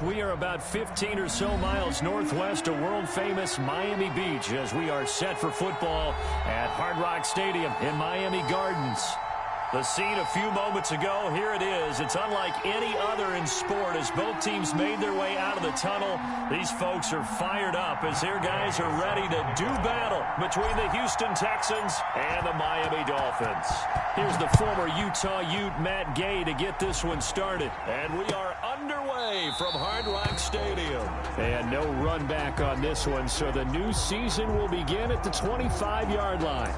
We are about 15 or so miles northwest of world-famous Miami Beach as we are set for football at Hard Rock Stadium in Miami Gardens. The scene a few moments ago, here it is. It's unlike any other in sport as both teams made their way out of the tunnel. These folks are fired up as their guys are ready to do battle between the Houston Texans and the Miami Dolphins. Here's the former Utah Ute Matt Gay to get this one started. And we are underway from Hard Rock Stadium. And no run back on this one, so the new season will begin at the 25-yard line.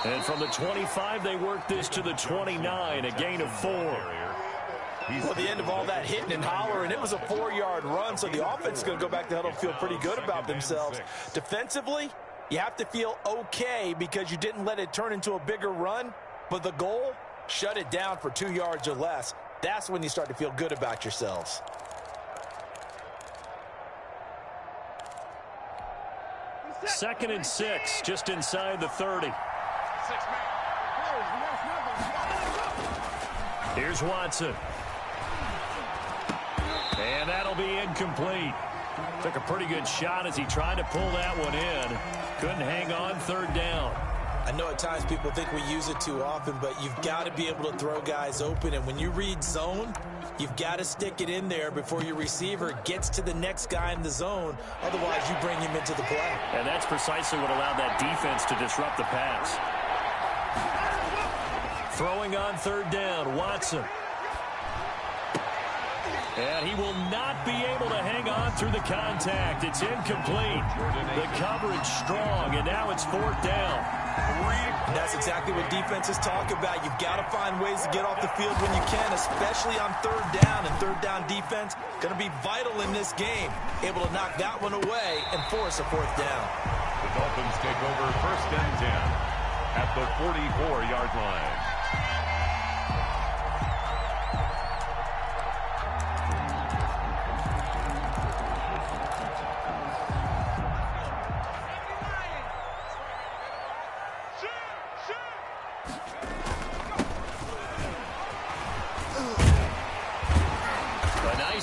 And from the 25, they work this to the 29, a gain of 4. Well, the end of all that hitting and hollering, it was a 4-yard run, so the offense is going to go back to huddle and feel pretty good about themselves. Defensively, you have to feel okay because you didn't let it turn into a bigger run, but the goal, shut it down for 2 yards or less. That's when you start to feel good about yourselves. Second and 6, just inside the 30. Here's Watson. And that'll be incomplete. Took a pretty good shot as he tried to pull that one in. Couldn't hang on, third down. I know at times people think we use it too often, but you've got to be able to throw guys open. And when you read zone, you've got to stick it in there before your receiver gets to the next guy in the zone. Otherwise, you bring him into the play. And that's precisely what allowed that defense to disrupt the pass. Throwing on third down, Watson. And he will not be able to hang on through the contact. It's incomplete. The coverage strong, and now it's fourth down. And that's exactly what defenses talk about. You've got to find ways to get off the field when you can, especially on third down. And third down defense going to be vital in this game. Able to knock that one away and force a fourth down. The Dolphins take over first and 10 at the 44-yard line.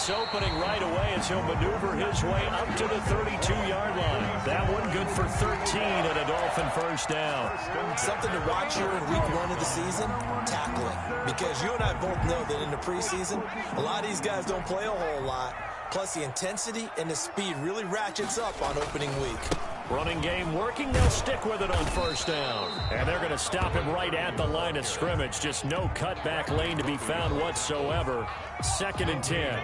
Opening right away as he'll maneuver his way up to the 32-yard line. That one good for 13 and a Dolphin first down. Something to watch here in week 1 of the season, tackling. Because you and I both know that in the preseason, a lot of these guys don't play a whole lot. Plus the intensity and the speed really ratchets up on opening week. Running game working, they'll stick with it on first down. And they're going to stop him right at the line of scrimmage. Just no cutback lane to be found whatsoever. Second and 10.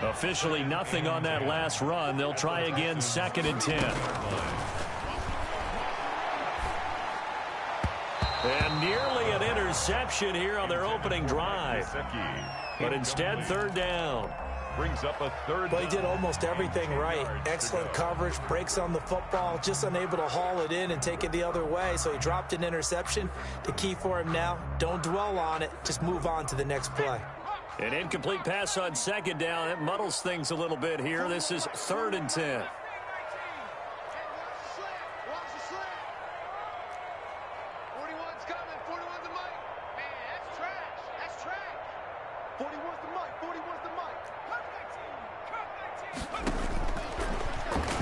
Officially nothing on that last run. They'll try again, second and 10. And nearly an interception here on their opening drive. But instead, third down. Brings up a third. Well, he did almost everything right. Excellent coverage, breaks on the football, just unable to haul it in and take it the other way. So he dropped an interception. The key for him now, don't dwell on it. Just move on to the next play. An incomplete pass on second down. It muddles things a little bit here. This is third and 10.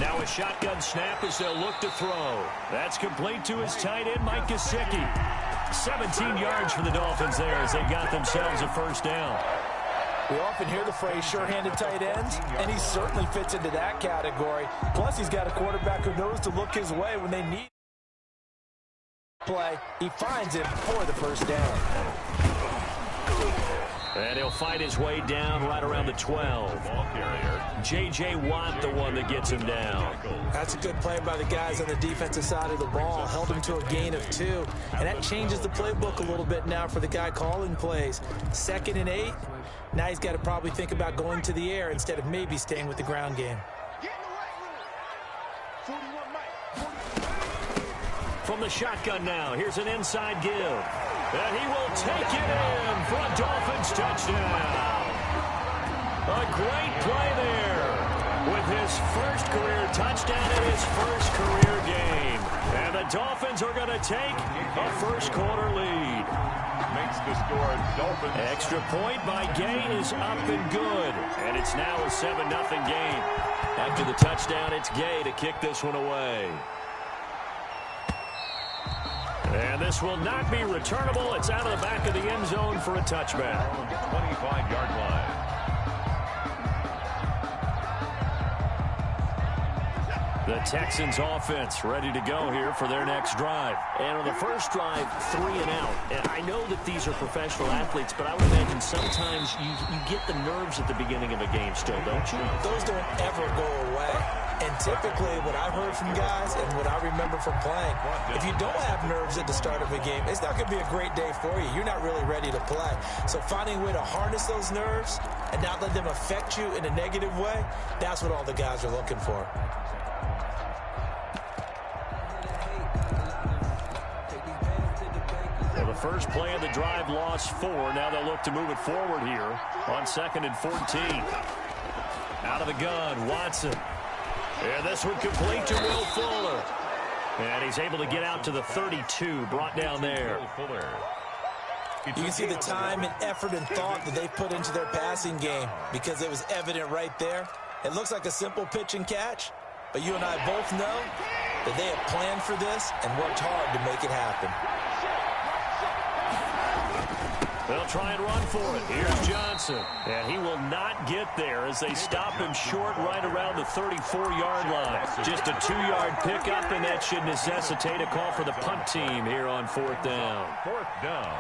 Now a shotgun snap as they'll look to throw. That's complete to his tight end, Mike Gesicki. 17 yards for the Dolphins there as they got themselves a first down. We often hear the phrase sure-handed tight ends, and he certainly fits into that category. Plus, he's got a quarterback who knows to look his way when they need play. He finds it for the first down. And he'll fight his way down right around the 12. J.J. Watt, the one that gets him down. That's a good play by the guys on the defensive side of the ball. Held him to a gain of 2. And that changes the playbook a little bit now for the guy calling plays. Second and 8. Now he's got to probably think about going to the air instead of maybe staying with the ground game. From the shotgun now, here's an inside give. And he will take it in for a Dolphins touchdown. A great play there with his first career touchdown in his first career game. And the Dolphins are going to take a first-quarter lead. Makes the score Dolphins. Extra point by Gay is up and good. And it's now a 7-0 game. After the touchdown, it's Gay to kick this one away. And this will not be returnable. It's out of the back of the end zone for a touchback. 25-yard line. The Texans offense ready to go here for their next drive. And on the first drive, 3 and out. And I know that these are professional athletes, but I would imagine sometimes you get the nerves at the beginning of a game still, don't you? Those don't ever go away. And typically what I've heard from guys and what I remember from playing, if you don't have nerves at the start of a game, it's not going to be a great day for you. You're not really ready to play. So finding a way to harness those nerves and not let them affect you in a negative way, that's what all the guys are looking for. The first play of the drive lost 4. Now they'll look to move it forward here on 2nd and 14. Out of the gun, Watson. And this one complete to Will Fuller. And he's able to get out to the 32, brought down there. You can see the time and effort and thought that they put into their passing game because it was evident right there. It looks like a simple pitch and catch, but you and I both know that they have planned for this and worked hard to make it happen. They'll try and run for it. Here's Johnson. And he will not get there as they stop him short right around the 34-yard line. Just a 2-yard pickup, and that should necessitate a call for the punt team here on 4th down. 4th down.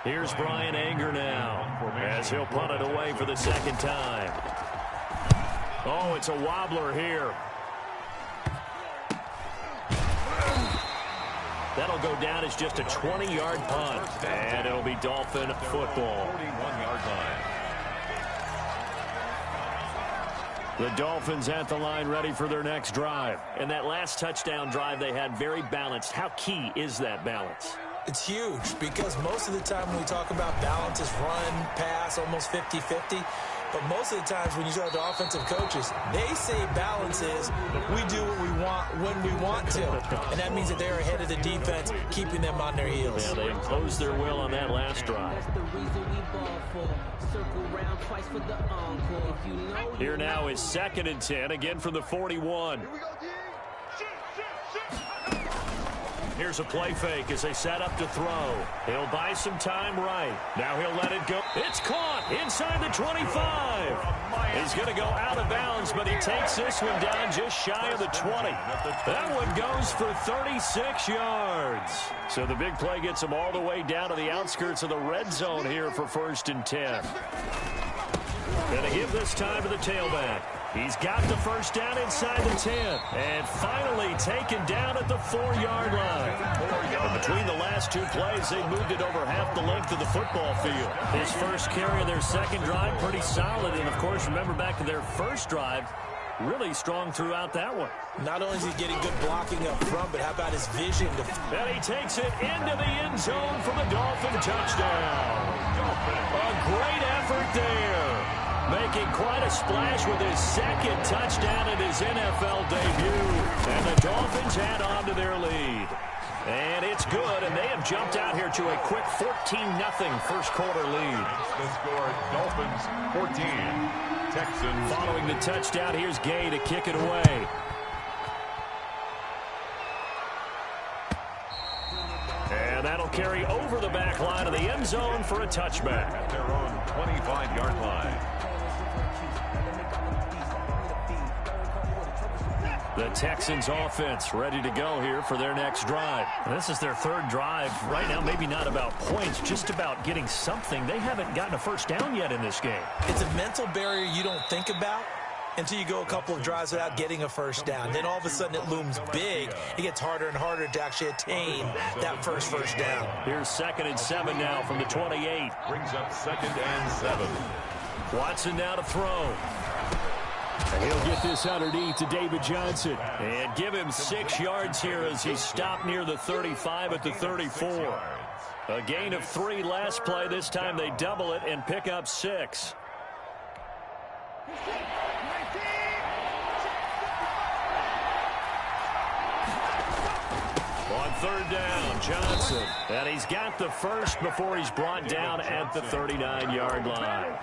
Here's Brian Anger now as he'll punt it away for the second time. Oh, it's a wobbler here. That'll go down as just a 20-yard punt. And it'll be Dolphin football. 41-yard line. The Dolphins at the line ready for their next drive. And that last touchdown drive they had very balanced. How key is that balance? It's huge because most of the time when we talk about balance, it's run, pass, almost 50-50. But most of the times when you talk to offensive coaches, they say balance is we do what we want when we want to. And that means that they're ahead of the defense, keeping them on their heels. Yeah, they imposed their will on that last drive. Here now is 2nd and 10, again from the 41. Here's a play fake as they set up to throw. He'll buy some time right. Now he'll let it go. It's caught inside the 25. He's going to go out of bounds, but he takes this one down just shy of the 20. That one goes for 36 yards. So the big play gets him all the way down to the outskirts of the red zone here for 1st and 10. Going to give this time to the tailback. He's got the first down inside the 10. And finally taken down at the 4-yard line. And between the last 2 plays, they moved it over half the length of the football field. His first carry of their second drive, pretty solid. And, of course, remember back to their first drive, really strong throughout that one. Not only is he getting good blocking up front, but how about his vision? And he takes it into the end zone for the Dolphin touchdown. A great effort there. Making quite a splash with his second touchdown in his NFL debut. And the Dolphins add on to their lead. And it's good, and they have jumped out here to a quick 14-0 first-quarter lead. The score, Dolphins 14, Texans. Following the touchdown, here's Gay to kick it away. And that'll carry over the back line of the end zone for a touchback. At their own 25-yard line. The Texans offense ready to go here for their next drive. And this is their 3rd drive. Right now, maybe not about points, just about getting something. They haven't gotten a first down yet in this game. It's a mental barrier you don't think about until you go a couple of drives without getting a first down. Then all of a sudden it looms big. It gets harder and harder to actually attain that first down. Here's 2nd and 7 now from the 28. Brings up 2nd and 7. Watson now to throw. And he'll get this underneath to David Johnson. And give him 6 yards here as he's stopped near the 35 at the 34. A gain of 3 last play. This time they double it and pick up 6. On 3rd down, Johnson. And he's got the first before he's brought down at the 39-yard line.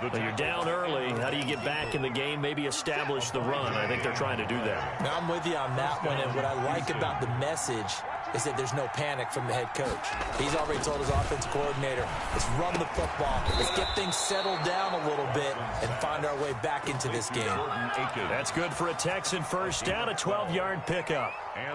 But you're down early. How do you get back in the game? Maybe establish the run. I think they're trying to do that. Now, I'm with you on that one, and what I like about the message is that there's no panic from the head coach. He's already told his offensive coordinator, let's run the football, let's get things settled down a little bit and find our way back into this game. That's good for a Texan first down, a 12-yard pickup.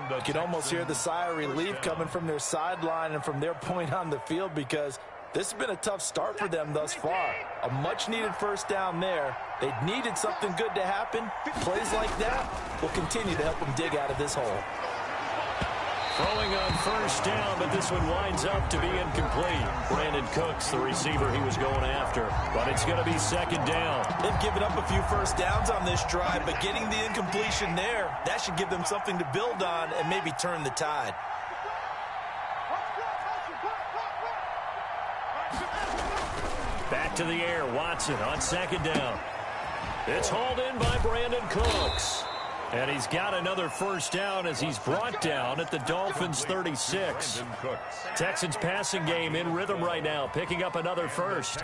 You can almost hear the sigh of relief coming from their sideline and from their point on the field, because this has been a tough start for them thus far. A much-needed first down there. They needed something good to happen. Plays like that will continue to help them dig out of this hole. Throwing on first down, but this one winds up to be incomplete. Brandon Cooks, the receiver he was going after. But it's going to be 2nd down. They've given up a few first downs on this drive, but getting the incompletion there, that should give them something to build on and maybe turn the tide. Back to the air, Watson on 2nd down. It's hauled in by Brandon Cooks. And he's got another first down as he's brought down at the Dolphins' 36. Texans passing game in rhythm right now, picking up another first.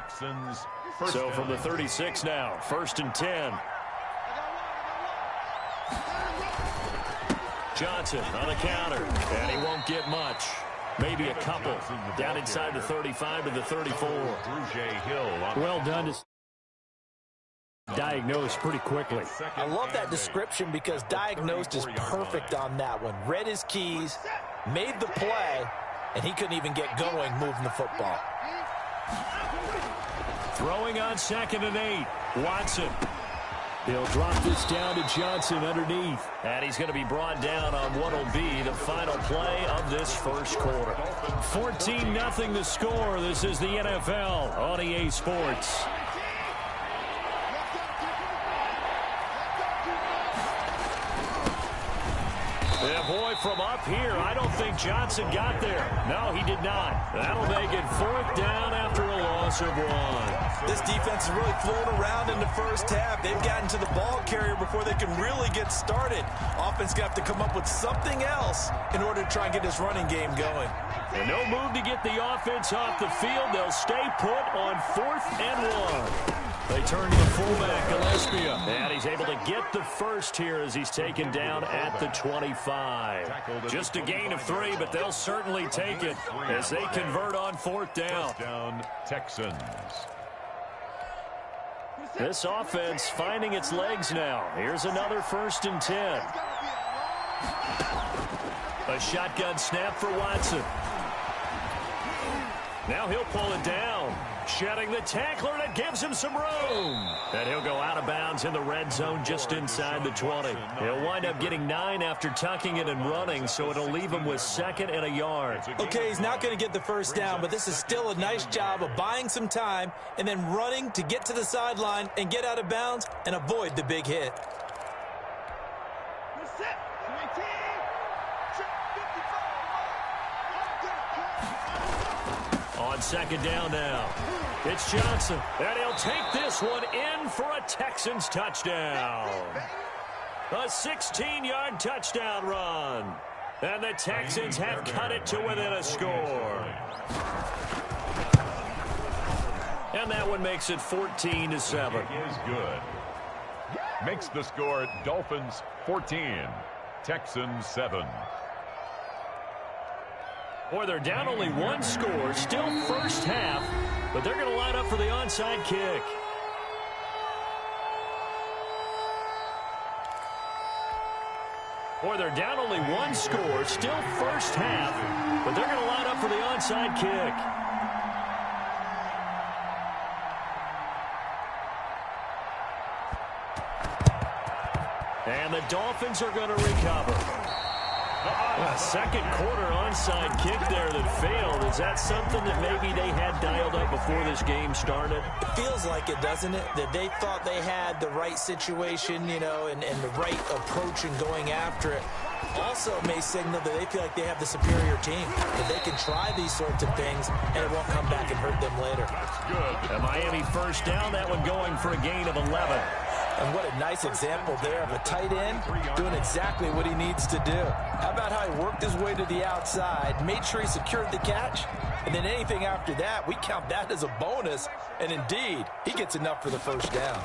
So from the 36 now, 1st and 10. Johnson on a counter, and he won't get much. Maybe a couple. Down inside the 35 to the 34. Well done to diagnosed pretty quickly. I love that description because diagnosed is perfect on that one. Read his keys, made the play, and he couldn't even get going moving the football. Throwing on 2nd and 8. Watson. He'll drop this down to Johnson underneath. And he's going to be brought down on what will be the final play of this first quarter. 14-0 the score. This is the NFL on EA Sports. Yeah, boy, from up here, I don't think Johnson got there. No, he did not. That'll make it 4th down after a loss of 1. This defense is really floating around in the first half. They've gotten to the ball carrier before they can really get started. Offense got to come up with something else in order to try and get this running game going. And no move to get the offense off the field. They'll stay put on 4th and 1. They turn to the fullback, Gillespie, and he's able to get the first here as he's taken down at the 25. Just a gain of 3, but they'll certainly take it as they convert on 4th down. First down, Texans. This offense finding its legs now. Here's another 1st and 10. A shotgun snap for Watson. Now he'll pull it down. Shedding the tackler, that gives him some room. And he'll go out of bounds in the red zone just inside the 20. He'll wind up getting 9 after tucking it and running, so it'll leave him with 2nd and a yard. Okay, he's not going to get the first down, but this is still a nice job of buying some time and then running to get to the sideline and get out of bounds and avoid the big hit. On 2nd down now, it's Johnson, and he'll take this one in for a Texans touchdown. A 16-yard touchdown run, and the Texans have cut it to within a score. And that one makes it 14-7. Is good. Makes the score Dolphins 14, Texans 7. Boy, they're down only 1 score, still first half, but they're going to line up for the onside kick. Boy, they're down only 1 score, still first half, but they're going to line up for the onside kick. And the Dolphins are going to recover. A second quarter onside kick there that failed. Is that something that maybe they had dialed up before this game started? It feels like it, doesn't it? That they thought they had the right situation, you know, and the right approach in going after it. Also may signal that they feel like they have the superior team, that they can try these sorts of things and it won't come back and hurt them later. A Miami first down, that one going for a gain of 11. And what a nice example there of a tight end doing exactly what he needs to do. How about how he worked his way to the outside, made sure he secured the catch, and then anything after that, we count that as a bonus. And indeed, he gets enough for the first down.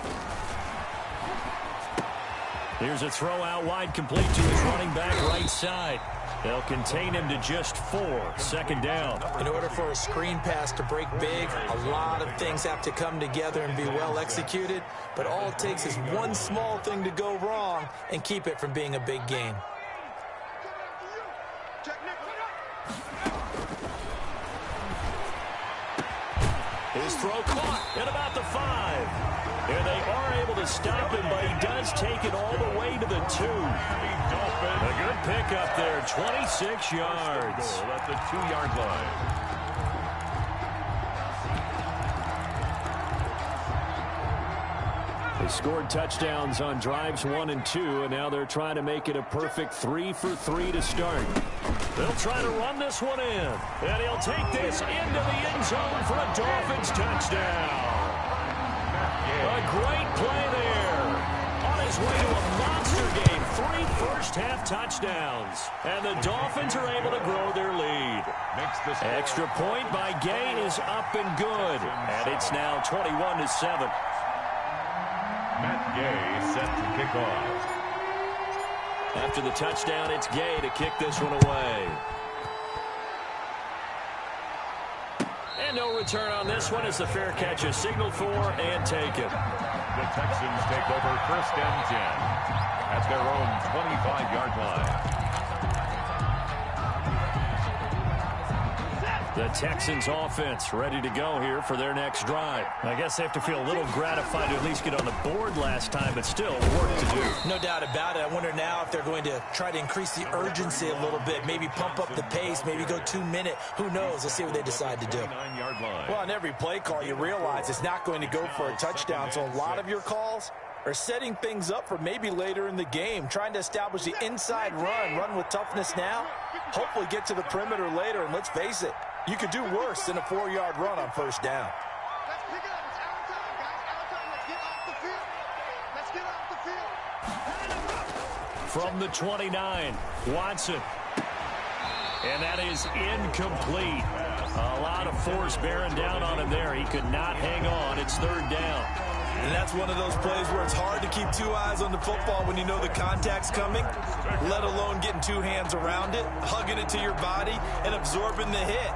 Here's a throw out wide, complete to his running back right side. They'll contain him to just 4. Second down. In order for a screen pass to break big, a lot of things have to come together and be well executed. But all it takes is one small thing to go wrong and keep it from being a big gain. His throw caught at about the 5. And they are able to stop him, but he does take it all the way to the 2. A good pickup there, 26 yards. At the 2-yard line. They scored touchdowns on drives 1 and 2, and now they're trying to make it a perfect 3 for 3 to start. They'll try to run this one in, and he'll take this into the end zone for a Dolphins touchdown. A great play there. On his way to a monster game, 3 first-half touchdowns, and the Dolphins are able to grow their lead. Extra point by Gay is up and good, and it's now 21-7. Matt Gay set to kick off. After the touchdown, it's Gay to kick this one away. And no return on this one as the fair catch is signaled for and taken. The Texans take over first and 10 at their own 25-yard line. The Texans offense ready to go here for their next drive. I guess they have to feel a little gratified to at least get on the board last time, but still work to do. No doubt about it. I wonder now if they're going to try to increase the urgency a little bit, maybe pump up the pace, maybe go 2-minute. Who knows? Let's see what they decide to do. Well, on every play call, you realize it's not going to go for a touchdown, so a lot of your calls are setting things up for maybe later in the game, trying to establish the inside run with toughness now, hopefully get to the perimeter later, and let's face it, you could do worse than a 4-yard run on first down. Let's pick it up. It's our time, guys. Our time. Let's get off the field. Let's get off the field. From the 29, Watson. And that is incomplete. A lot of force bearing down on him there. He could not hang on. It's third down. And that's one of those plays where it's hard to keep 2 eyes on the football when you know the contact's coming, let alone getting 2 hands around it, hugging it to your body, and absorbing the hit,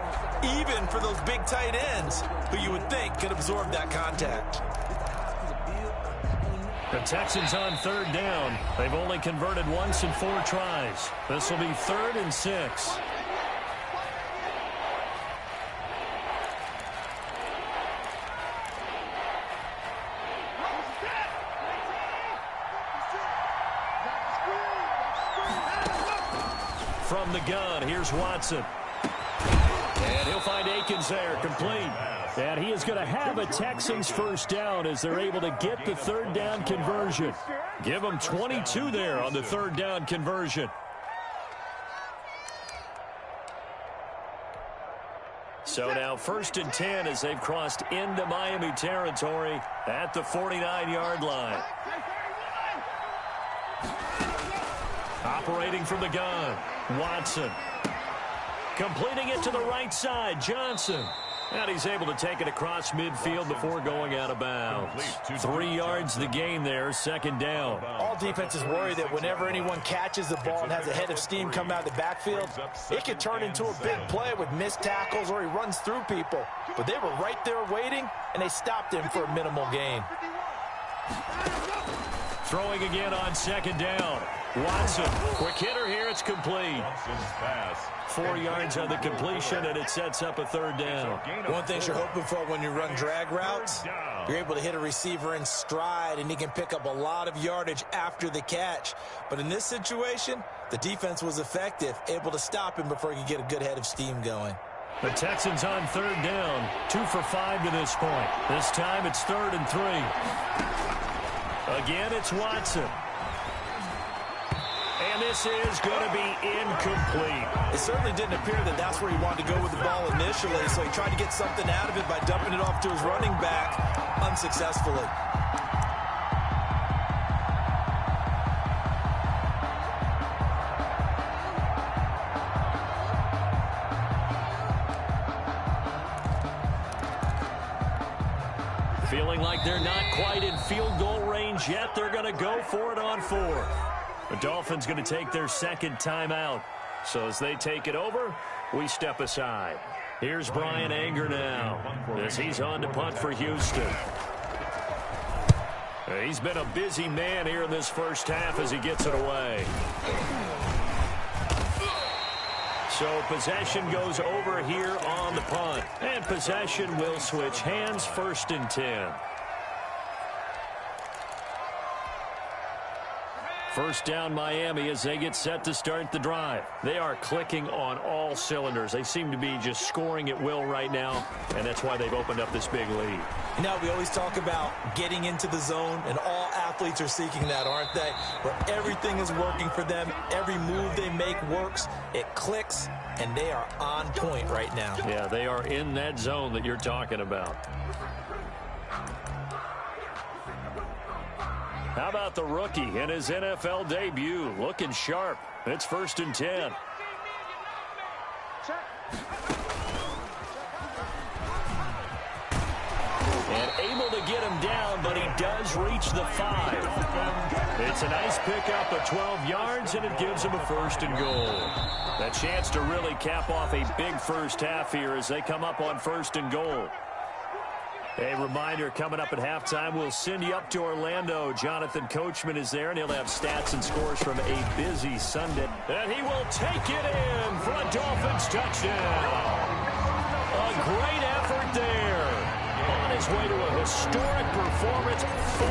even for those big tight ends who you would think could absorb that contact. The Texans on third down. They've only converted once in 4 tries. This will be 3rd and 6. From the gun, here's Watson. And he'll find Akins there, complete. And he is going to have a Texans first down as they're able to get the third down conversion. Give them 22 there on the third down conversion. So now 1st and 10 as they've crossed into Miami territory at the 49-yard line. Operating from the gun, Watson. Completing it to the right side, Johnson. And he's able to take it across midfield before going out of bounds. 3 yards the gain there, 2nd down. All defenses worry that whenever anyone catches the ball and has a head of steam come out of the backfield, it could turn into a big play with missed tackles or he runs through people. But they were right there waiting, and they stopped him for a minimal gain. Throwing again on 2nd down. Watson, quick hitter here, it's complete. 4 yards on the completion, and it sets up a third down. One thing you're hoping for when you run drag routes, you're able to hit a receiver in stride, and he can pick up a lot of yardage after the catch. But in this situation, the defense was effective, able to stop him before he could get a good head of steam going. The Texans on third down, 2 for 5 to this point. This time it's 3rd and 3. Again, it's Watson. And this is going to be incomplete. It certainly didn't appear that that's where he wanted to go with the ball initially, so he tried to get something out of it by dumping it off to his running back unsuccessfully. Feeling like they're not quite in field goal range yet, they're going to go for it on 4th. The Dolphins going to take their second timeout. So as they take it over, we step aside. Here's Brian Anger now as he's on to punt for Houston. He's been a busy man here in this first half as he gets it away. So possession goes over here on the punt. And possession will switch hands, 1st and 10. First down Miami as they get set to start the drive. They are clicking on all cylinders. They seem to be just scoring at will right now, and that's why they've opened up this big lead. You know, we always talk about getting into the zone, and all athletes are seeking that, aren't they? Where everything is working for them, every move they make works, it clicks, and they are on point right now. Yeah, they are in that zone that you're talking about. How about the rookie in his NFL debut? Looking sharp. It's 1st and 10. And able to get him down, but he does reach the 5. It's a nice pickup of 12 yards, and it gives him a 1st and goal. A chance to really cap off a big first half here as they come up on 1st and goal. A reminder, coming up at halftime, we'll send you up to Orlando. Jonathan Coachman is there, and he'll have stats and scores from a busy Sunday. And he will take it in for a Dolphins touchdown. A great effort there. On his way to a historic performance, 4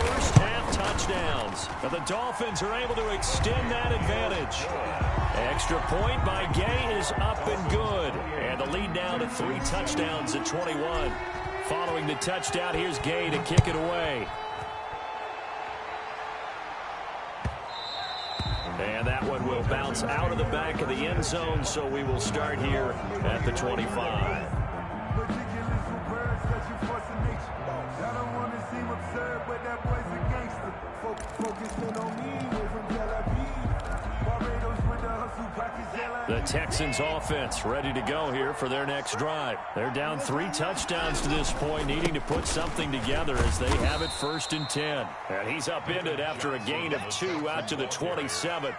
first-half touchdowns. And the Dolphins are able to extend that advantage. Extra point by Gay is up and good. And the lead now to 3 touchdowns at 21. Following the touchdown, here's Gay to kick it away. And that one will bounce out of the back of the end zone, so we will start here at the 25. The Texans offense ready to go here for their next drive. They're down 3 touchdowns to this point, needing to put something together as they have it 1st and 10. And he's upended after a gain of 2 out to the 27.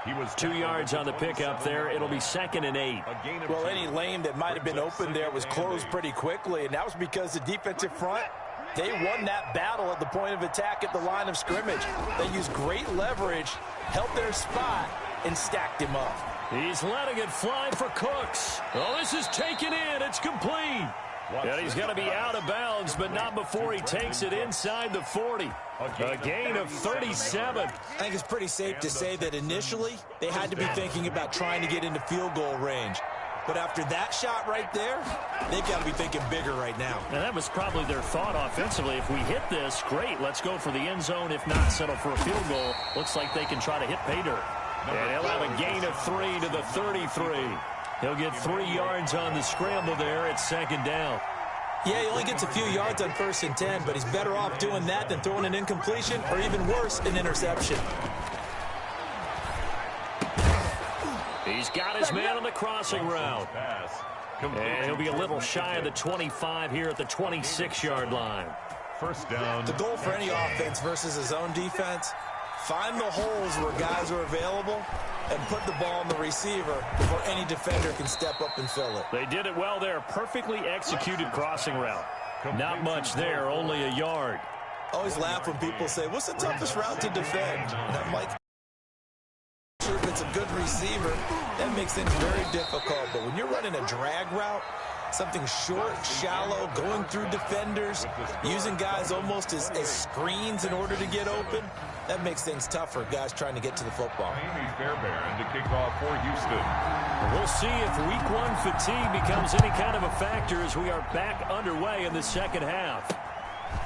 He was 2 yards on the pickup there. It'll be 2nd and 8. Well, any lane that might have been open there was closed pretty quickly, and that was because the defensive front, they won that battle at the point of attack at the line of scrimmage. They used great leverage, held their spot, and stacked him up. He's letting it fly for Cooks. Oh, this is taken in. It's complete. And he's going to be out of bounds, but not before he takes it inside the 40. A gain of 37. I think it's pretty safe to say that initially they had to be thinking about trying to get into field goal range. But after that shot right there, they've got to be thinking bigger right now. And that was probably their thought offensively. If we hit this, great, let's go for the end zone. If not, settle for a field goal. Looks like they can try to hit pay dirt. And he'll have a gain of 3 to the 33. He'll get 3 yards on the scramble there at 2nd down. Yeah, he only gets a few yards on 1st and 10, but he's better off doing that than throwing an incompletion or even worse, an interception. He's got his man on the crossing route. And he'll be a little shy of the 25 here at the 26-yard line. 1st down. The goal for any offense versus his own defense, find the holes where guys are available and put the ball on the receiver before any defender can step up and fill it. They did it well there. Perfectly executed crossing route. Not much there, only a yard. I always laugh when people say, what's the toughest route to defend? And I'm like, if it's a good receiver, that makes things very difficult. But when you're running a drag route, something short, shallow, going through defenders, using guys almost as screens in order to get open, that makes things tough for guys trying to get to the football. Miami Fairbairn to kick off for Houston. We'll see if Week 1 fatigue becomes any kind of a factor as we are back underway in the second half.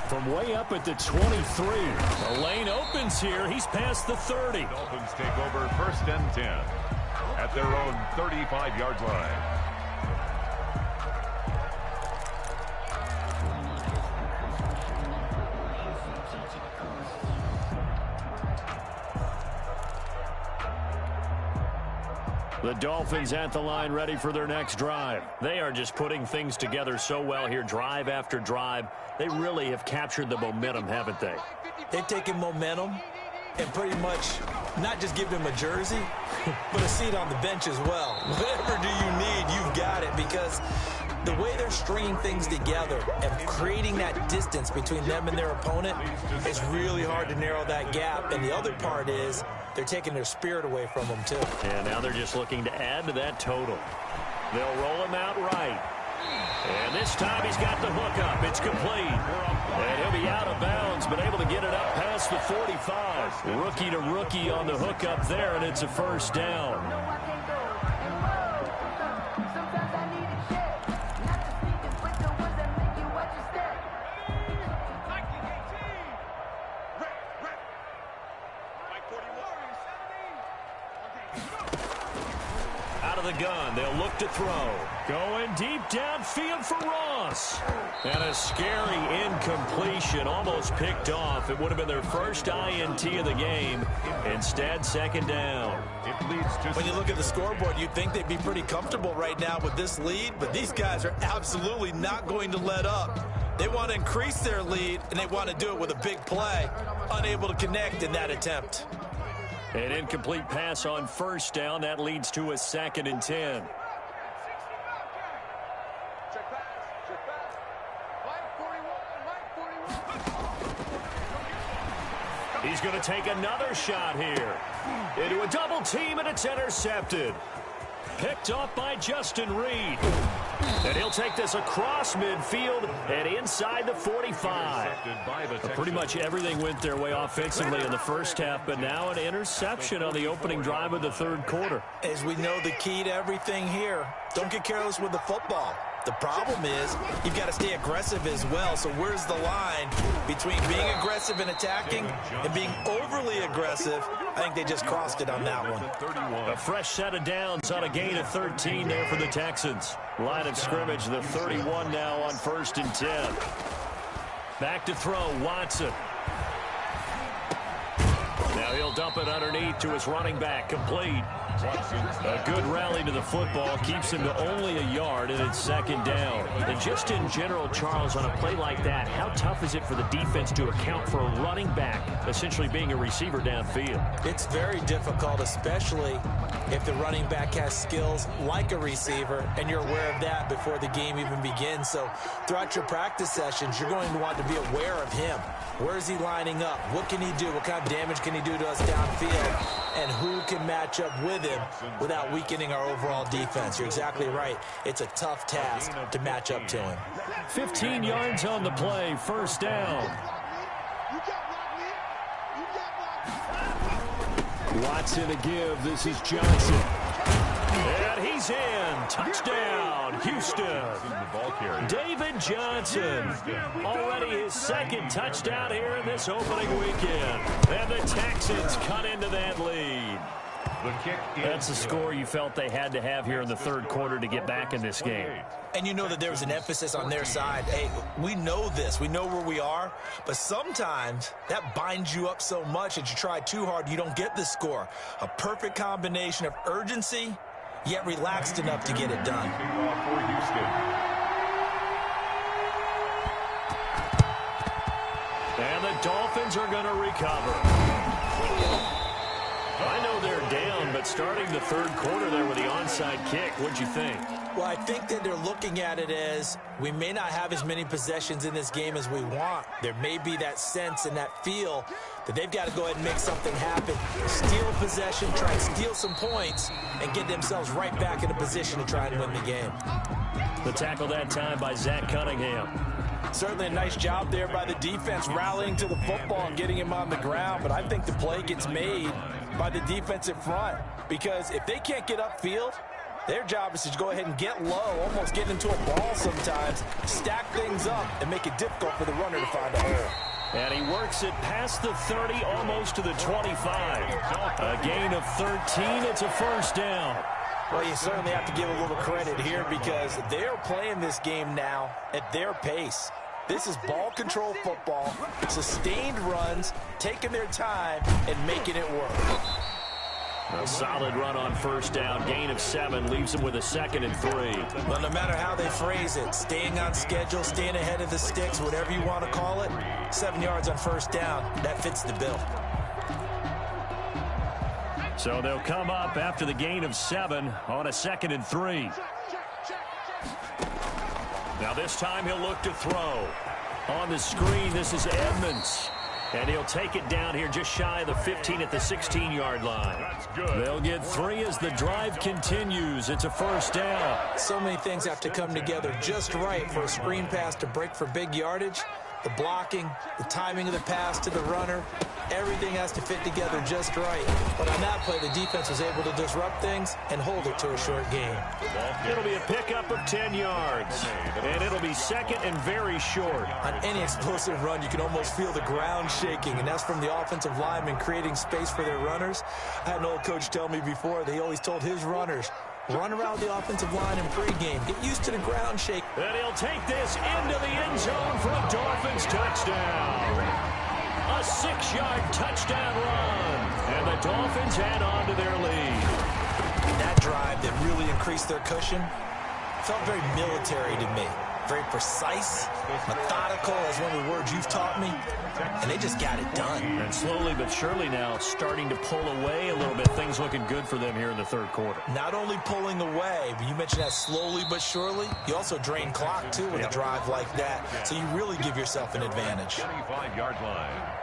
From way up at the 23. The lane opens here. He's past the 30. Dolphins take over 1st and 10 at their own 35-yard line. The Dolphins at the line ready for their next drive. They are just putting things together so well here, drive after drive. They really have captured the momentum, haven't they? They've taken momentum and pretty much not just give him a jersey, but a seat on the bench as well. Whatever do you need, you've got it, because the way they're stringing things together and creating that distance between them and their opponent is really hard to narrow that gap. And the other part is they're taking their spirit away from them, too. And now they're just looking to add to that total. They'll roll him out right. And this time he's got the hook up. It's complete. And he'll be out of bounds, but able to get it up past the 45. Rookie to rookie on the hook up there, and it's a first down. Out of the gun, they'll look to throw. Going deep downfield for Ross. And a scary incompletion, almost picked off. It would have been their first INT of the game. Instead, second down. It leads to... When you look at the scoreboard, you'd think they'd be pretty comfortable right now with this lead, but these guys are absolutely not going to let up. They want to increase their lead, and they want to do it with a big play. Unable to connect in that attempt. An incomplete pass on first down. That leads to a 2nd and 10. He's going to take another shot here. Into a double team, and it's intercepted. Picked off by Justin Reed. And he'll take this across midfield and inside the 45. Pretty much everything went their way offensively in the first half, but now an interception on the opening drive of the third quarter. As we know, the key to everything here, don't get careless with the football. The problem is you've got to stay aggressive as well. So where's the line between being aggressive and attacking and being overly aggressive? I think they just crossed it on that one. A fresh set of downs on a gain of 13 there for the Texans. Line of scrimmage, the 31 now on 1st and 10. Back to throw, Watson. Now he'll dump it underneath to his running back, complete. A good rally to the football keeps him to only a yard, and it's second down. And just in general, Charles, on a play like that, how tough is it for the defense to account for a running back essentially being a receiver downfield? It's very difficult, especially if the running back has skills like a receiver, and you're aware of that before the game even begins. So throughout your practice sessions, you're going to want to be aware of him. Where is he lining up? What can he do? What kind of damage can he do to us downfield? And who can match up with him without weakening our overall defense? You're exactly right. It's a tough task to match up to him. 15 yards on the play, first down. Watson to give. This is Johnson. And he's in. Touchdown, Houston. David Johnson. Already his 2nd touchdown here in this opening weekend. And the Texans cut into that lead. That's the score you felt they had to have here in the third quarter to get back in this game. And you know that there was an emphasis on their side. Hey, we know this. We know where we are. But sometimes that binds you up so much that you try too hard, you don't get the score. A perfect combination of urgency, yet relaxed enough to get it done. And the Dolphins are going to recover. I know they're down, but starting the third quarter there with the onside kick, what'd you think? Well, I think that they're looking at it as we may not have as many possessions in this game as we want. There may be that sense and that feel that they've got to go ahead and make something happen. Steal possession, try and steal some points, and get themselves right back in a position to try and win the game. The tackle that time by Zach Cunningham. Certainly a nice job there by the defense rallying to the football and getting him on the ground, but I think the play gets made by the defensive front, because if they can't get upfield, Their job is to go ahead and get low, almost get into a ball sometimes, stack things up, and make it difficult for the runner to find a hole. And he works it past the 30, almost to the 25. A gain of 13. It's a first down. Well, you certainly have to give a little credit here because they're playing this game now at their pace. This is ball control football, sustained runs, taking their time, and making it work. A solid run on first down. Gain of 7 leaves him with a 2nd and 3. Well, no matter how they phrase it, staying on schedule, staying ahead of the sticks, whatever you want to call it, 7 yards on first down, that fits the bill. So they'll come up after the gain of 7 on a 2nd and 3. Now this time he'll look to throw. On the screen, this is Edmonds. And he'll take it down here just shy of the 15 at the 16-yard line. That's good. They'll get 3 as the drive continues. It's a first down. So many things have to come together just right for a screen pass to break for big yardage. The blocking, the timing of the pass to the runner, everything has to fit together just right. But on that play, the defense was able to disrupt things and hold it to a short game. It'll be a pickup of 10 yards. And it'll be 2nd and very short. On any explosive run, you can almost feel the ground shaking, and that's from the offensive linemen creating space for their runners. I had an old coach tell me before, they always told his runners, run around the offensive line in pregame. Get used to the ground shake. And he'll take this into the end zone for a Dolphins touchdown. A 6-yard touchdown run. And the Dolphins add on to their lead. That drive that really increased their cushion felt very military to me. Very precise, methodical, as one of the words you've taught me. And they just got it done. And slowly but surely now starting to pull away a little bit. Things looking good for them here in the third quarter. Not only pulling away, but you mentioned that slowly but surely. You also drain clock, too, with a drive like that. So you really give yourself an advantage. 25-yard line.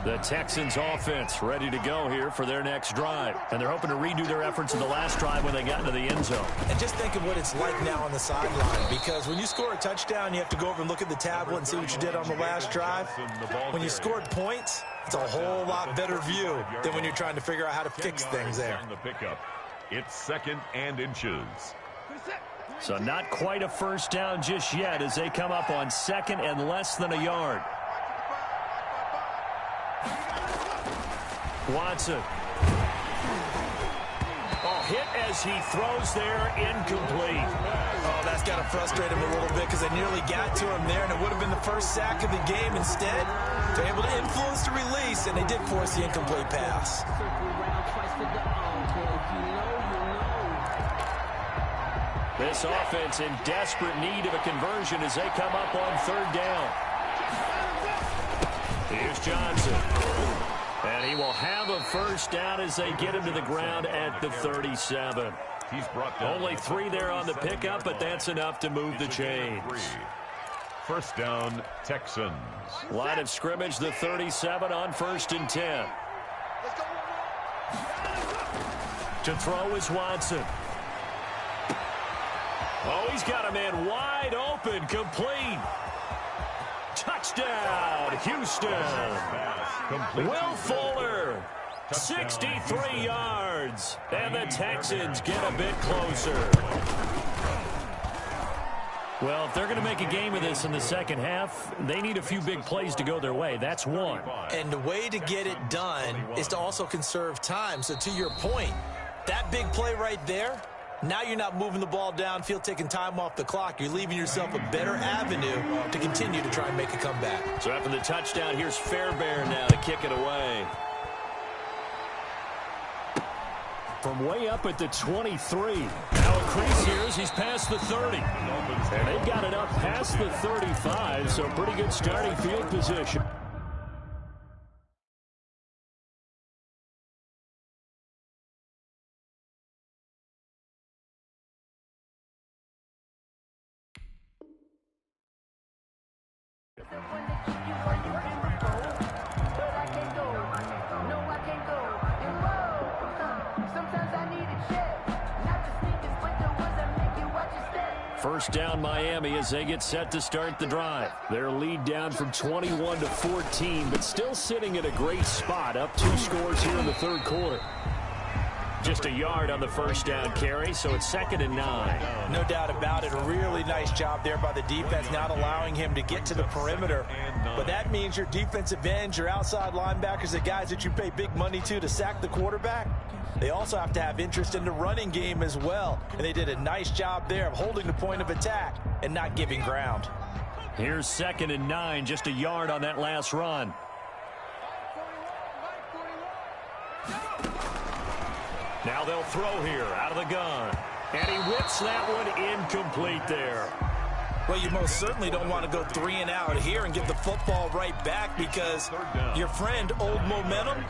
The Texans offense ready to go here for their next drive. And they're hoping to redo their efforts in the last drive when they got into the end zone. And just think of what it's like now on the sideline, because when you score a touchdown, you have to go over and look at the tablet and see what you did on the last drive. When you scored points, it's a whole lot better view than when you're trying to figure out how to fix things there. The pickup. It's 2nd and inches. So not quite a first down just yet as they come up on 2nd and less than a yard. Watson. Oh, hit as he throws there, incomplete. Oh, that's got to frustrate him a little bit because they nearly got to him there, and it would have been the first sack of the game. Instead, they're able to influence the release, and they did force the incomplete pass. This offense in desperate need of a conversion as they come up on 3rd down. Here's Johnson. And he will have a first down as they get him to the ground at the 37. He's brought down only 3 there on the pickup, but that's enough to move the chains. First down, Texans. Line of scrimmage, the 37 on 1st and 10. To throw is Watson. Oh, he's got a man wide open, complete. Touchdown, Houston. Will Fuller, 63 yards. And the Texans get a bit closer. Well, if they're going to make a game of this in the second half, they need a few big plays to go their way. That's one. And the way to get it done is to also conserve time. So to your point, that big play right there, now you're not moving the ball downfield, taking time off the clock. You're leaving yourself a better avenue to continue to try and make a comeback. So after the touchdown, here's Fairbairn now to kick it away. From way up at the 23. Now a crease here as he's past the 30. And they've got it up past the 35, so pretty good starting field position. First down Miami as they get set to start the drive. Their lead down from 21 to 14, but still sitting at a great spot, up 2 scores here in the third quarter. Just a yard on the first down carry, so it's 2nd and 9. No doubt about it. A really nice job there by the defense, not allowing him to get to the perimeter. But that means your defensive ends, your outside linebackers, the guys that you pay big money to sack the quarterback, they also have to have interest in the running game as well. And they did a nice job there of holding the point of attack and not giving ground. Here's 2nd and 9, just a yard on that last run. Now they'll throw here out of the gun. And he whips that one incomplete there. Well, you most certainly don't want to go 3 and out here and give the football right back, because your friend, Old Momentum,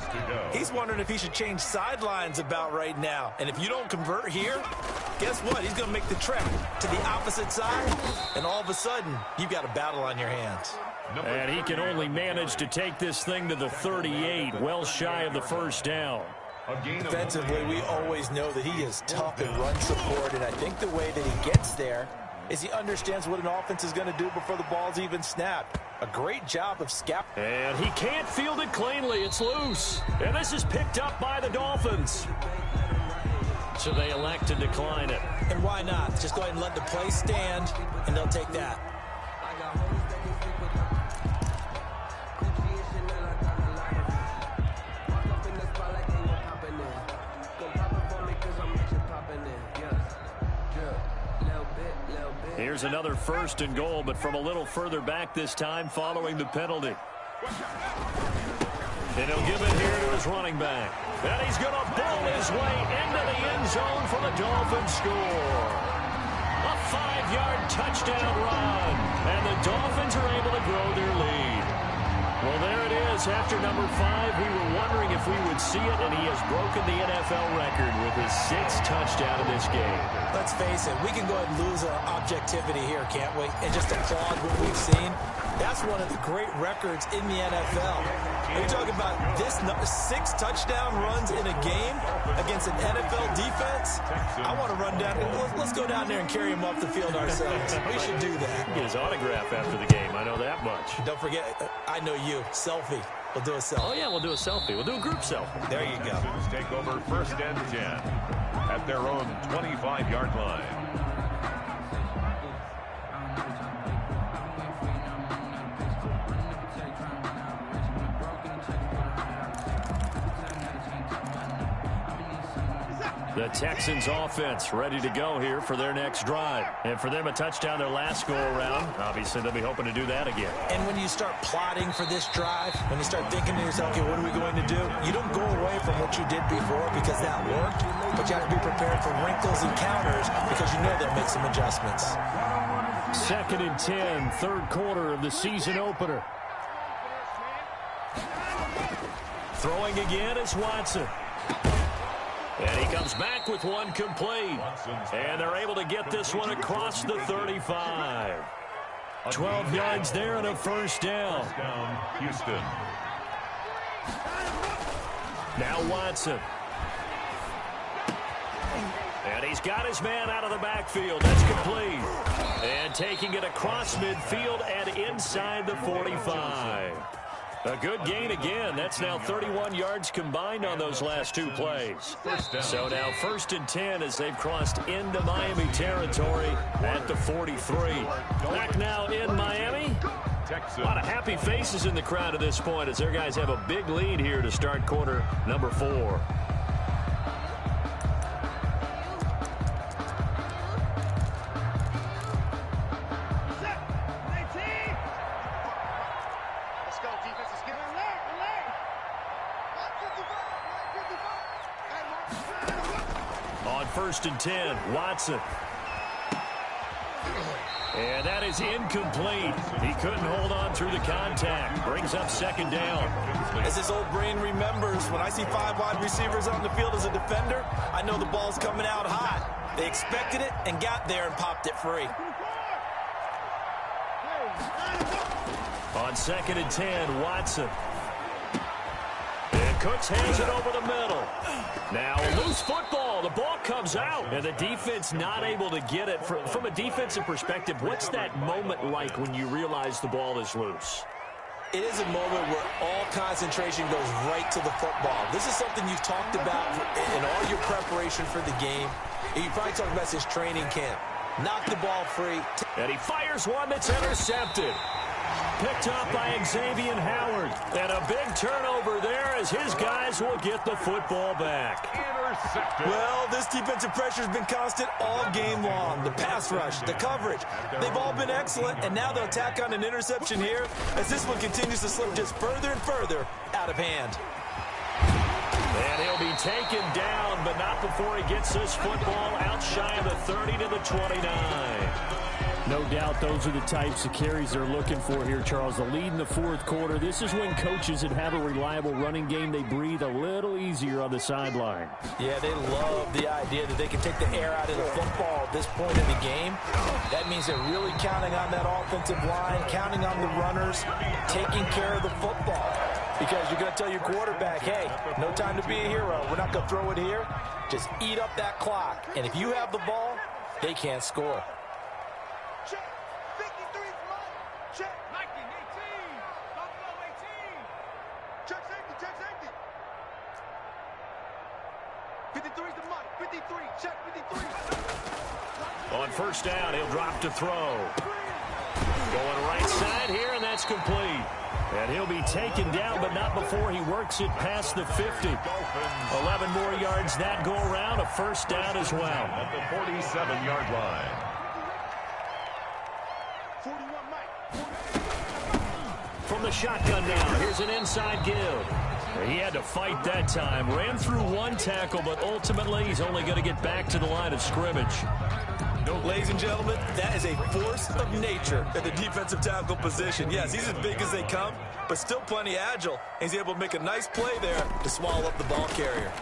he's wondering if he should change sidelines about right now. And if you don't convert here, guess what? He's going to make the trek to the opposite side, and all of a sudden, you've got a battle on your hands. And he can only manage to take this thing to the 38, well shy of the first down. Defensively, we always know that he is tough in run support, and I think the way that he gets there is he understands what an offense is going to do before the ball's even snapped. A great job of scout. And he can't field it cleanly. It's loose. And this is picked up by the Dolphins. So they elect to decline it. And why not? Just go ahead and let the play stand, and they'll take that. Here's another 1st and goal, but from a little further back this time following the penalty. And he'll give it here to his running back. And he's going to bull his way into the end zone for the Dolphins score. A 5-yard touchdown run. And the Dolphins are able to grow their lead. Well, there it is. After number 5, we were wondering if we would see it, and he has broken the NFL record with his 6th touchdown in this game. Let's face it, we can go ahead and lose our objectivity here, can't we? And just applaud what we've seen. That's one of the great records in the NFL. You're talking about this 6 touchdown runs in a game against an NFL defense. I want to run down. Let's go down there and carry him off the field ourselves. We should do that. Get his autograph after the game. I know that much. Don't forget, I know you. Selfie. We'll do a selfie. Oh, yeah, we'll do a selfie. We'll do a group selfie. There you go. Take over 1st and 10 at their own 25-yard line. The Texans offense ready to go here for their next drive. And for them, a touchdown their last go-around. Obviously, they'll be hoping to do that again. And when you start plotting for this drive, when you start thinking to yourself, okay, what are we going to do? You don't go away from what you did before because that worked, but you have to be prepared for wrinkles and counters because you know they'll make some adjustments. 2nd and 10, third quarter of the season opener. Throwing again is Watson. And he comes back with one complete. And they're able to get this one across the 35. 12 yards there and a first down. Houston. Now Watson. And he's got his man out of the backfield. That's complete. And taking it across midfield and inside the 45. A good gain again. That's now 31 yards combined on those last 2 plays. So now 1st and 10 as they've crossed into Miami territory at the 43. Back now in Miami. A lot of happy faces in the crowd at this point as their guys have a big lead here to start quarter number 4. On 1st and 10, Watson. And that is incomplete. He couldn't hold on through the contact. Brings up 2nd down. As his old brain remembers, when I see 5 wide receivers on the field as a defender, I know the ball's coming out hot. They expected it and got there and popped it free. On 2nd and 10, Watson. And Cooks hands it over the middle. Now a loose football. The ball comes out. And the defense not able to get it. From a defensive perspective, what's that moment like when you realize the ball is loose? It is a moment where all concentration goes right to the football. This is something you've talked about in all your preparation for the game. And you probably talked about this training camp. Knock the ball free. And he fires one that's intercepted. Picked up by Xavier Howard. And a big turnover there as his guys will get the football back. Intercepted. Well, this defensive pressure has been constant all game long. The pass rush, the coverage, they've all been excellent. And now they'll tack on an interception here as this one continues to slip just further and further out of hand. And he'll be taken down, but not before he gets this football out shy of the 30 to the 29. No doubt those are the types of carries they're looking for here, Charles. The lead in the fourth quarter. This is when coaches that have a reliable running game, they breathe a little easier on the sideline. Yeah, they love the idea that they can take the air out of the football at this point in the game. That means they're really counting on that offensive line, counting on the runners, taking care of the football. Because you're going to tell your quarterback, hey, no time to be a hero. We're not going to throw it here. Just eat up that clock. And if you have the ball, they can't score. Check. 53 Mike. Check. 19, 18. Buffalo 18. Check safety. Check safety. 53 is the Mike. 53. Check 53. On first down, he'll drop to throw. Going right side here, and that's complete. And he'll be taken down, but not before he works it past the 50. 11 more yards that go around, a first down as well. At the 47-yard line. 41 Mike. From the shotgun now, here's an inside give. He had to fight that time. Ran through one tackle, but ultimately he's only going to get back to the line of scrimmage. Ladies and gentlemen, that is a force of nature at the defensive tackle position. Yes, he's as big as they come, but still plenty agile. He's able to make a nice play there to swallow up the ball carrier.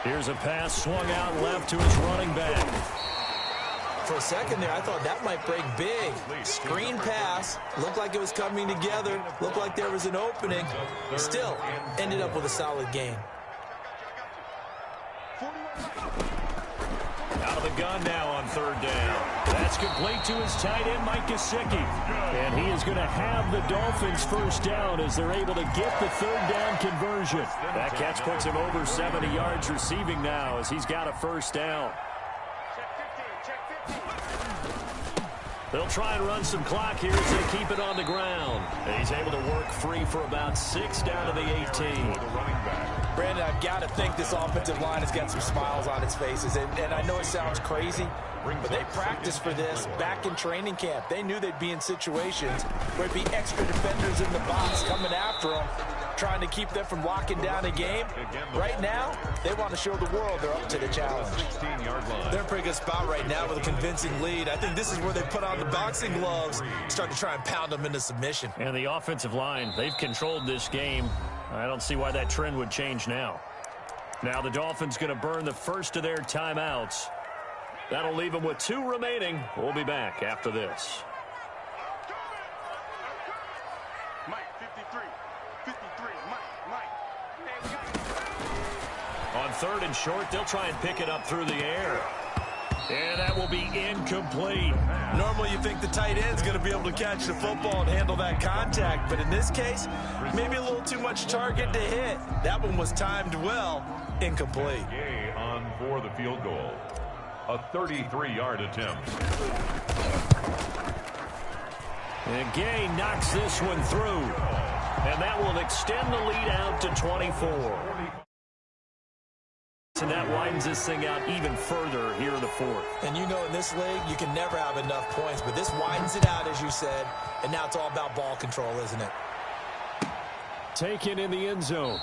Here's a pass swung out left to his running back. For a second there, I thought that might break big. Screen pass. Looked like it was coming together. Looked like there was an opening. Still, ended up with a solid game. Out of the gun now on third down. That's complete to his tight end, Mike Gesicki. And he is going to have the Dolphins first down as they're able to get the third down conversion. That catch puts him over 70 yards receiving now as he's got a first down. They'll try and run some clock here as they keep it on the ground. And he's able to work free for about 6 down to the 18. Brandon, I've got to think this offensive line has got some smiles on its faces. And I know it sounds crazy, but they practiced for this back in training camp. They knew they'd be in situations where it'd be extra defenders in the box coming after them, trying to keep them from locking down a game. Right now, they want to show the world they're up to the challenge. They're in a pretty good spot right now with a convincing lead. I think this is where they put on the boxing gloves, start to try and pound them into submission. And the offensive line, they've controlled this game. I don't see why that trend would change now. Now the Dolphins going to burn the first of their timeouts. That'll leave them with 2 remaining. We'll be back after this. Mike, 53. 53. Mike. On third and short, they'll try and pick it up through the air. And that will be incomplete. Normally you think the tight end's going to be able to catch the football and handle that contact, but in this case, maybe a little too much target to hit. That one was timed well, incomplete. Gay on for the field goal. A 33-yard attempt. And Gay knocks this one through. And that will extend the lead out to 24. And that widens this thing out even further here in the fourth. And you know in this league, you can never have enough points, but this widens it out, as you said, and now it's all about ball control, isn't it? Taken in the end zone.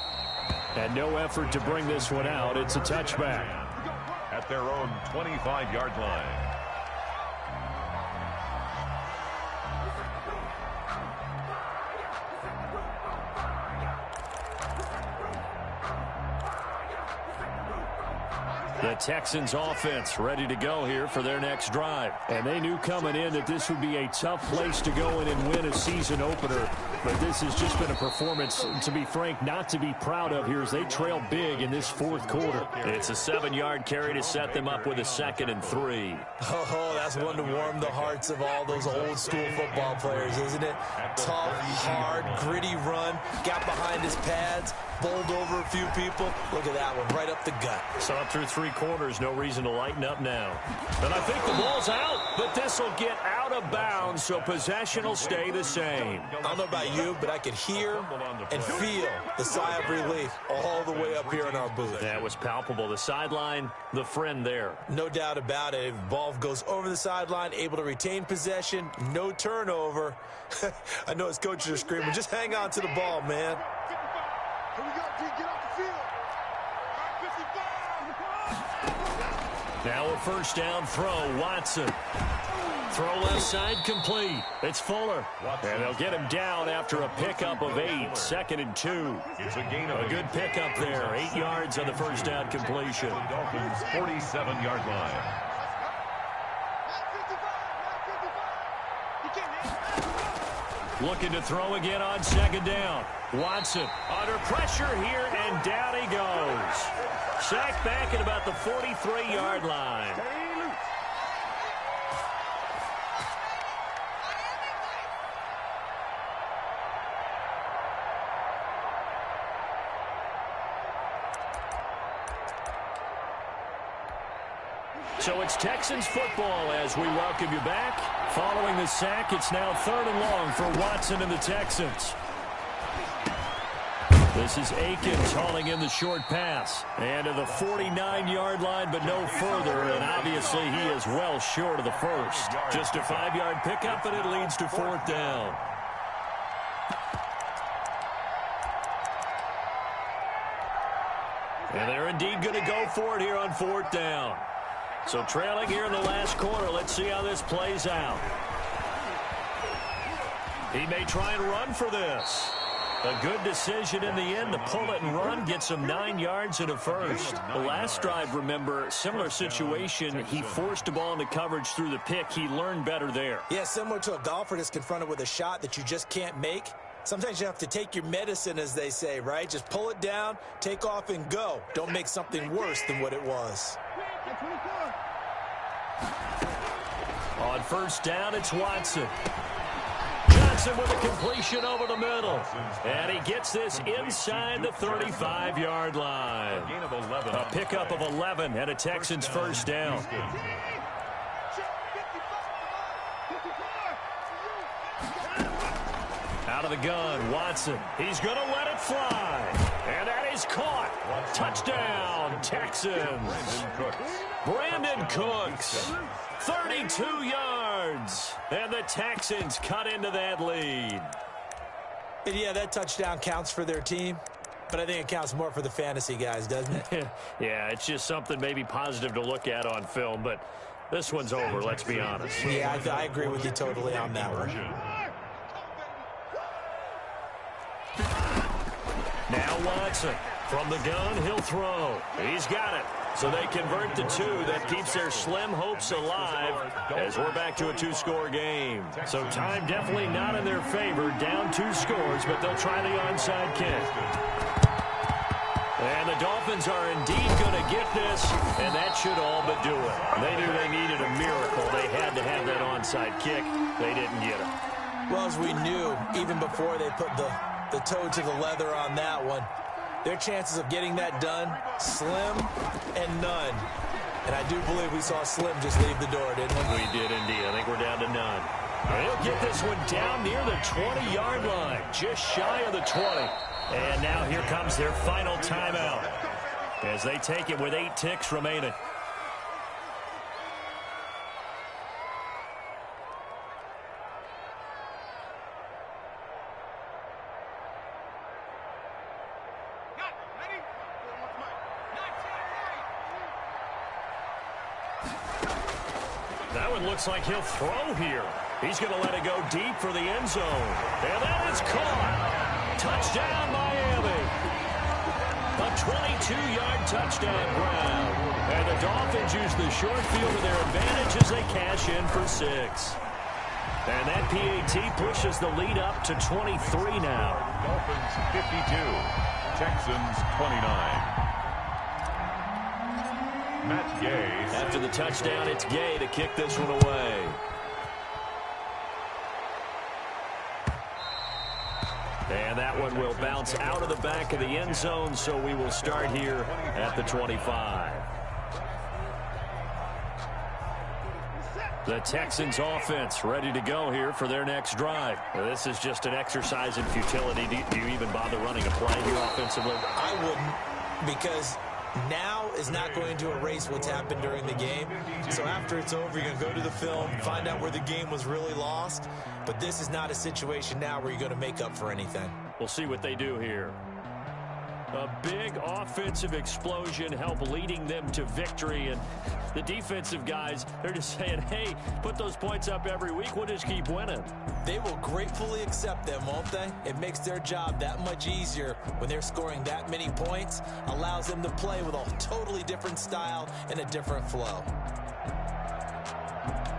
And no effort to bring this one out. It's a touchback. At their own 25-yard line. The Texans offense ready to go here for their next drive. And they knew coming in that this would be a tough place to go in and win a season opener. But this has just been a performance, to be frank, not to be proud of here as they trail big in this fourth quarter. It's a 7-yard carry to set them up with a 2nd and 3. Oh, that's one to warm the hearts of all those old school football players, isn't it? Tough, hard, gritty run, got behind his pads, bowled over a few people. Look at that one, right up the gut. So up through 3 quarters, no reason to lighten up now. And I think the ball's out, but this will get out of bounds, so possession will stay the same. I don't know about you, but I could hear and feel the sigh of relief all the way up here in our booth. That was palpable. The sideline, the friend there. No doubt about it. If the ball goes over the sideline, able to retain possession, no turnover. I know his coaches are screaming, just hang on to the ball, man. Here we go, G. Get off the field. 55. Now a first down throw, Watson. Throw left side complete. It's Fuller. And they'll get him down after a pickup of 8. 2nd and 2. It's a gain of a good pickup there. 8 yards on the first down completion. The Dolphins' 47-yard line. Looking to throw again on 2nd down. Watson under pressure here, and down he goes. Sacked back at about the 43-yard line. So it's Texans football as we welcome you back. Following the sack, it's now 3rd and long for Watson and the Texans. This is Akins hauling in the short pass. And to the 49-yard line, but no further. And obviously he is well short of the first. Just a 5-yard pickup, and it leads to 4th down. And they're indeed going to go for it here on 4th down. So trailing here in the last quarter. Let's see how this plays out. He may try and run for this. A good decision in the end to pull it and run. Gets him 9 yards and a first. The last drive, remember, similar situation. He forced the ball into coverage through the pick. He learned better there. Yeah, similar to a golfer that's confronted with a shot that you just can't make. Sometimes you have to take your medicine, as they say, right? Just pull it down, take off, and go. Don't make something worse than what it was. On first down, it's Watson. Johnson with a completion over the middle. And he gets this inside the 35-yard line. A pickup of 11 and a Texans first down. Out of the gun, Watson. He's going to let it fly. And that is caught. Touchdown, Texans. Brandon Cooks. 32 yards. And the Texans cut into that lead. And yeah, that touchdown counts for their team. But I think it counts more for the fantasy guys, doesn't it? Yeah, it's just something maybe positive to look at on film. But this one's over, let's be honest. Yeah, I agree with you totally on that one. Now Watson. From the gun, he'll throw. He's got it. So they convert the 2. That keeps their slim hopes alive as we're back to a 2-score game. So time definitely not in their favor. Down 2 scores, but they'll try the onside kick. And the Dolphins are indeed going to get this, and that should all but do it. They knew they needed a miracle. They had to have that onside kick. They didn't get it. Well, as we knew, even before they put the toe to the leather on that one, their chances of getting that done, slim and none. And I do believe we saw Slim just leave the door, didn't we? We did indeed. I think we're down to none. They'll get this one down near the 20-yard line, just shy of the 20. And now here comes their final timeout as they take it with 8 ticks remaining. That one looks like he'll throw here. He's going to let it go deep for the end zone. And that is caught. Touchdown, Miami. A 22-yard touchdown grab. And the Dolphins use the short field to their advantage as they cash in for 6. And that PAT pushes the lead up to 23 now. Dolphins 52, Texans 29. Matt Gay. After the touchdown, it's Gay to kick this one away. And that one will bounce out of the back of the end zone, so we will start here at the 25. The Texans offense ready to go here for their next drive. This is just an exercise in futility. Do you even bother running a play here offensively? I wouldn't, because now is not going to erase what's happened during the game. So after it's over, you're going to go to the film, find out where the game was really lost. But this is not a situation now where you're going to make up for anything. We'll see what they do here. A big offensive explosion help leading them to victory. And the defensive guys, they're just saying, hey, put those points up every week. We'll just keep winning. They will gratefully accept them, won't they? It makes their job that much easier when they're scoring that many points. Allows them to play with a totally different style and a different flow.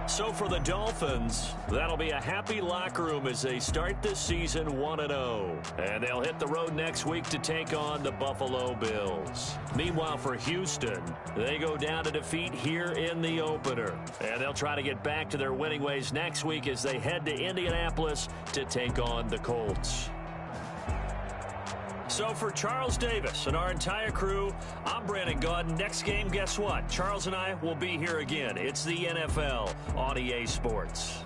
So for the Dolphins, that'll be a happy locker room as they start this season 1-0. And they'll hit the road next week to take on the Buffalo Bills. Meanwhile, for Houston, they go down to defeat here in the opener. And they'll try to get back to their winning ways next week as they head to Indianapolis to take on the Colts. So for Charles Davis and our entire crew, I'm Brandon Gaudin. Next game, guess what? Charles and I will be here again. It's the NFL on EA Sports.